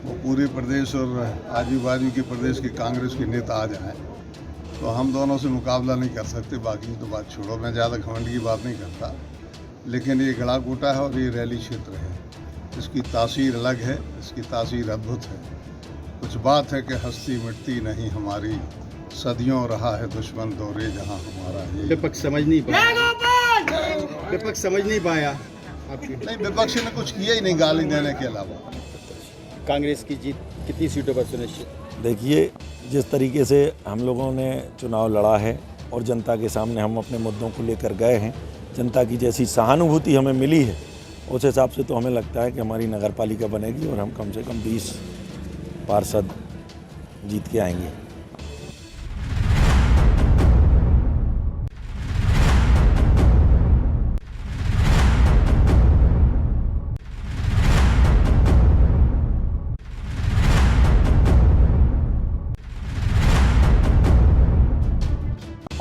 वो पूरे प्रदेश और आजू बाजू के प्रदेश के कांग्रेस के नेता आ जाएं तो हम दोनों से मुकाबला नहीं कर सकते। बाकी की तो बात छोड़ो, मैं ज़्यादा घमंड की बात नहीं करता, लेकिन ये गड़ाकोटा है और ये रैली क्षेत्र है, इसकी तासीर अलग है, इसकी तासीर अद्भुत है। कुछ बात है कि हस्ती मिटती नहीं हमारी, सदियों रहा है दुश्मन दौरे जहां हमारा। ये विपक्ष समझ नहीं पाया आपकी। नहीं, विपक्ष ने कुछ किया ही नहीं गाली देने के अलावा। कांग्रेस की जीत कितनी सीटों पर सुनिश्चित? देखिए, जिस तरीके से हम लोगों ने चुनाव लड़ा है और जनता के सामने हम अपने मुद्दों को लेकर गए हैं, जनता की जैसी सहानुभूति हमें मिली है, उस हिसाब से तो हमें लगता है कि हमारी नगर पालिका बनेगी और हम कम से कम 20 पार्षद जीत के आएंगे।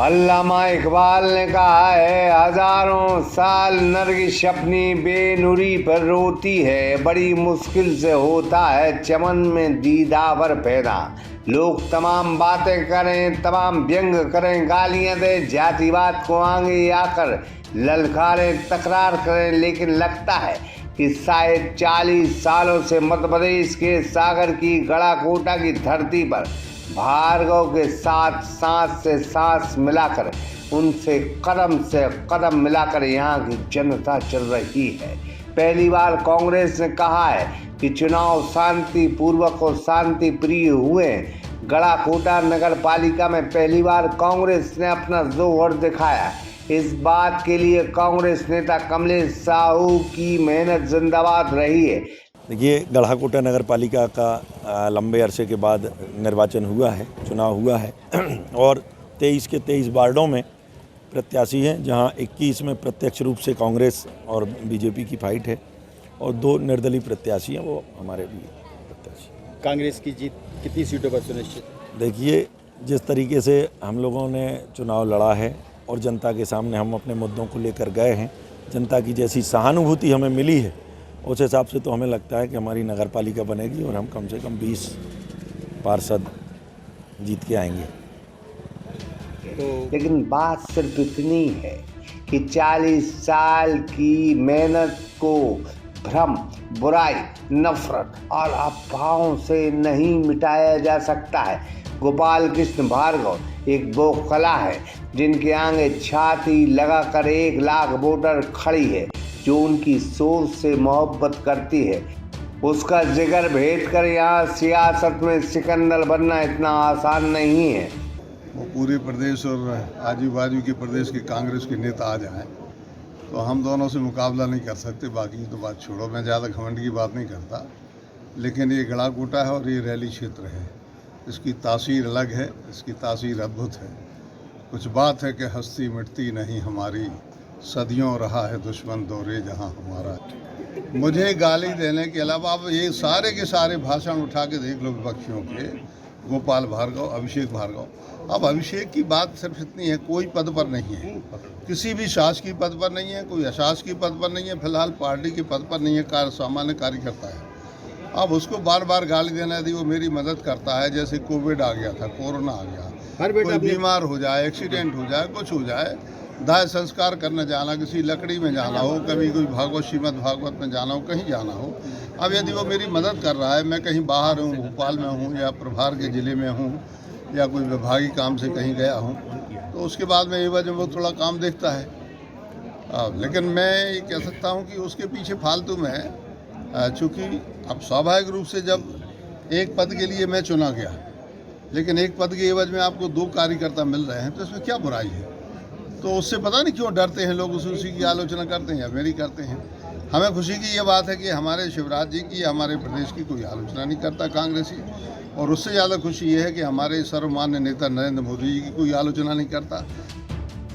अल्लामा इकबाल ने कहा है, हजारों साल नरगिस अपनी बेनुरी पर रोती है, बड़ी मुश्किल से होता है चमन में दीदावर पैदा। लोग तमाम बातें करें, तमाम व्यंग करें, गालियां दें, जातिवाद को आगे आकर ललकारें, तकरार करें, लेकिन लगता है कि शायद 40 सालों से मध्य प्रदेश के सागर की गड़ाकोटा की धरती पर भार्गव के साथ सांस से सांस मिलाकर, उनसे कदम मिलाकर यहाँ की जनता चल रही है। पहली बार कांग्रेस ने कहा है कि चुनाव शांति पूर्वक और शांति प्रिय हुए। गड़ाकोटा नगर पालिका में पहली बार कांग्रेस ने अपना जोर दिखाया। इस बात के लिए कांग्रेस नेता कमलेश साहू की मेहनत जिंदाबाद रही है। देखिए, गड़ाकोटा नगर पालिका का लंबे अरसे के बाद निर्वाचन हुआ है, चुनाव हुआ है और 23 के 23 वार्डों में प्रत्याशी हैं, जहां 21 में प्रत्यक्ष रूप से कांग्रेस और बीजेपी की फाइट है और 2 निर्दलीय प्रत्याशी हैं, वो हमारे भी प्रत्याशी। कांग्रेस की जीत कितनी सीटों पर सुनिश्चित? देखिए, जिस तरीके से हम लोगों ने चुनाव लड़ा है और जनता के सामने हम अपने मुद्दों को लेकर गए हैं, जनता की जैसी सहानुभूति हमें मिली है, उस हिसाब से तो हमें लगता है कि हमारी नगर पालिका बनेगी और हम कम से कम 20 पार्षद जीत के आएंगे। लेकिन बात सिर्फ इतनी है कि 40 साल की मेहनत को भ्रम, बुराई, नफरत और अफवाहों से नहीं मिटाया जा सकता है। गोपाल कृष्ण भार्गव एक वो कला है जिनके आगे छाती लगाकर 1 लाख वोटर खड़ी है, जो उनकी सोच से मोहब्बत करती है। उसका जिगर भेद कर यहाँ सियासत में सिकंदर बनना इतना आसान नहीं है। वो पूरे प्रदेश और आजू बाजू के प्रदेश के कांग्रेस के नेता आ जाएं तो हम दोनों से मुकाबला नहीं कर सकते। बाकी की तो बात छोड़ो, मैं ज़्यादा घमंड की बात नहीं करता, लेकिन ये गड़ाकोटा है और ये रैली क्षेत्र है, इसकी तासीर अलग है, इसकी तासीर अद्भुत है। कुछ बात है कि हस्ती मिटती नहीं हमारी, सदियों रहा है दुश्मन दौरे जहां हमारा। मुझे गाली देने के अलावा आप ये सारे के सारे भाषण उठा के देख लो विपक्षियों के, गोपाल भार्गव, अभिषेक भार्गव। अब अभिषेक की बात सिर्फ इतनी है, कोई पद पर नहीं है, किसी भी शासकीय पद पर नहीं है, कोई अशासकीय पद पर नहीं है, फिलहाल पार्टी के पद पर नहीं है, सामान्य कार्यकर्ता है। अब उसको बार बार गाली देना यदि वो मेरी मदद करता है, जैसे कोविड आ गया था, कोरोना आ गया, कोई बीमार हो जाए, एक्सीडेंट हो जाए, कुछ हो जाए, दाह संस्कार करने जाना, किसी लकड़ी में जाना हो, कभी कोई भागवत श्रीमद् भागवत में जाना हो, कहीं जाना हो, अब यदि वो मेरी मदद कर रहा है, मैं कहीं बाहर हूँ, भोपाल में हूँ या प्रभार के ज़िले में हूँ या कोई विभागीय काम से कहीं गया हूँ, तो उसके बाद में एवज वो थोड़ा काम देखता है। लेकिन मैं ये कह सकता हूँ कि उसके पीछे फालतू में, चूँकि अब स्वाभाविक रूप से जब एक पद के लिए मैं चुना गया, लेकिन एक पद के एवज में आपको 2 कार्यकर्ता मिल रहे हैं, तो इसमें क्या बुराई है? तो उससे पता नहीं क्यों डरते हैं लोग, उसी की आलोचना करते हैं या मेरी करते हैं। हमें खुशी की ये बात है कि हमारे शिवराज जी की, हमारे प्रदेश की कोई आलोचना नहीं करता कांग्रेसी, और उससे ज़्यादा खुशी ये है कि हमारे सर्वमान्य नेता नरेंद्र मोदी जी की कोई आलोचना नहीं करता।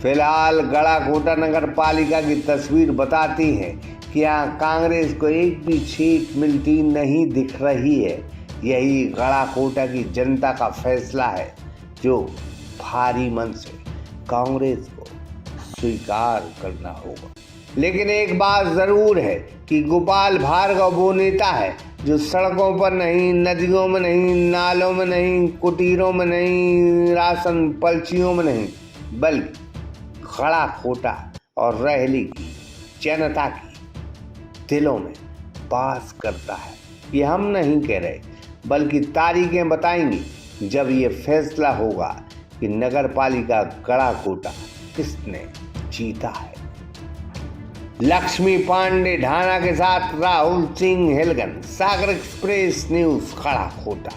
फिलहाल गड़ाकोटा नगर पालिका की तस्वीर बताती है कि यहाँ कांग्रेस को एक भी सीट मिलती नहीं दिख रही है। यही गड़ाकोटा की जनता का फैसला है, जो भारी मन से कांग्रेस को स्वीकार करना होगा। लेकिन एक बात जरूर है कि गोपाल भार्गव वो नेता है जो सड़कों पर नहीं, नदियों में नहीं, नालों में नहीं, कुटीरों में नहीं, राशन पलचियों में नहीं, बल्कि खड़ा खोटा और रहली की जनता की दिलों में बास करता है। ये हम नहीं कह रहे, बल्कि तारीखें बताएंगी जब ये फैसला होगा कि नगर पालिका गड़ा कोटा किसने जीता है। लक्ष्मी पांडे ढाना के साथ राहुल सिंह हेलगन, सागर एक्सप्रेस न्यूज, खड़ा खोटा।